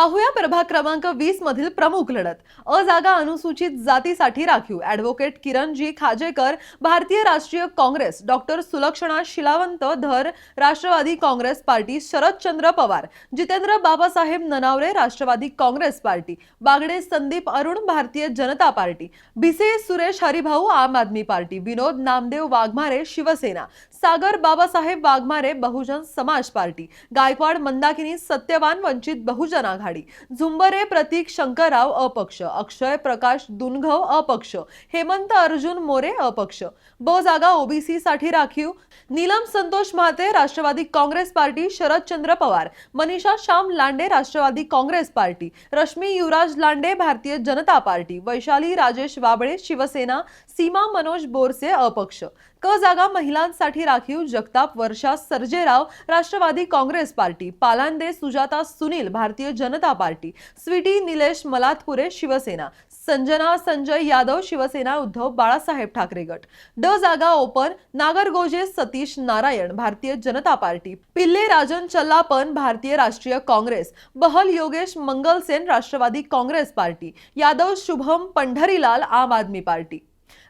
पाहूया प्रभाग क्रमांक 20 मधील प्रमुख लढत। अ जागा अनुसूचित जातीसाठी राखीव ॲडव्होकेट किरणजी खाजेकर भारतीय राष्ट्रीय काँग्रेस, डॉक्टर सुलक्षणा शिलावंत धर Rashtrawadi Congress party, Sharadchandra Pawar, Jitendra Babasaheb Nanaware Rashtrawadi Congress party, Bagade Sandeep Arun Bharatiya Janata party, Bhise Suresh Haribhau आम आदमी पार्टी, विनोद नामदेव वाघमारे शिवसेना, सागर बाबासाहेब वाघमारे बहुजन समाज पार्टी, गायकवाड मंदाकिनी सत्यवान वंचित बहुजन आघाडी, झुंबरे प्रतीक शंकरराव अपक्ष, अक्षय प्रकाश दुनघव अपक्ष, हेमंत अर्जुन मोरे अपक्ष। ब जागा ओबीसी साठी राखीव नीलम संतोष महाते राष्ट्रवादी काँग्रेस पार्टी, शरदचंद्र पवार, मनीषा श्याम लांडे राष्ट्रवादी काँग्रेस पार्टी, रश्मी युवराज लांडे भारतीय जनता पार्टी, वैशाली राजेश वाबळे शिवसेना, सीमा मनोज बोरसे अपक्ष। क जागा महिलांसाठी राखीव जगताप वर्षा सर्जेराव राष्ट्रवादी काँग्रेस पार्टी, पालांदे सुजाता सुनील भारतीय जनता पार्टी, स्वीटी निलेश मलातपुरे शिवसेना, संजना संजय यादव शिवसेना उद्धव बाळासाहेब ठाकरे गट। ड जागा ओपन नागरगोजे सतीश नारायण भारतीय जनता पार्टी, पिल्ले राजन चल्लापन भारतीय राष्ट्रीय काँग्रेस, बहल योगेश मंगलसेन राष्ट्रवादी काँग्रेस पार्टी, यादव शुभम पंढरीलाल आम आदमी पार्टी,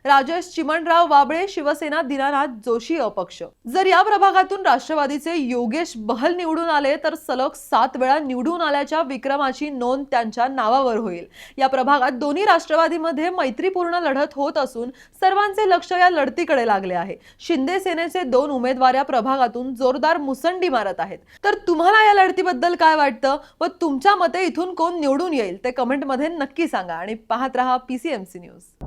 राजेश चिमणराव वाबळे शिवसेना, दीनानाथ जोशी अपक्ष। जर या प्रभागातून राष्ट्रवादीचे योगेश बहल निवडून आले तर सलग 7 वेळा निवडून आल्याच्या विक्रमाची नोंद त्यांच्या नावावर होईल। या प्रभागात दोन्ही राष्ट्रवादीमध्ये मैत्रीपूर्ण लढत होत असून सर्वांचे लक्ष या लढतीकडे लागले आहे। शिंदे सेनेचे 2 उमेदवार या प्रभागातून जोरदार मुसंडी मारत आहेत। तर तुम्हाला या लढतीबद्दल काय वाटतं व तुमच्या मते इथून कोण निवडून येईल ते कमेंट मध्ये नक्की सांगा आणि पाहत रहा PCMC न्यूज।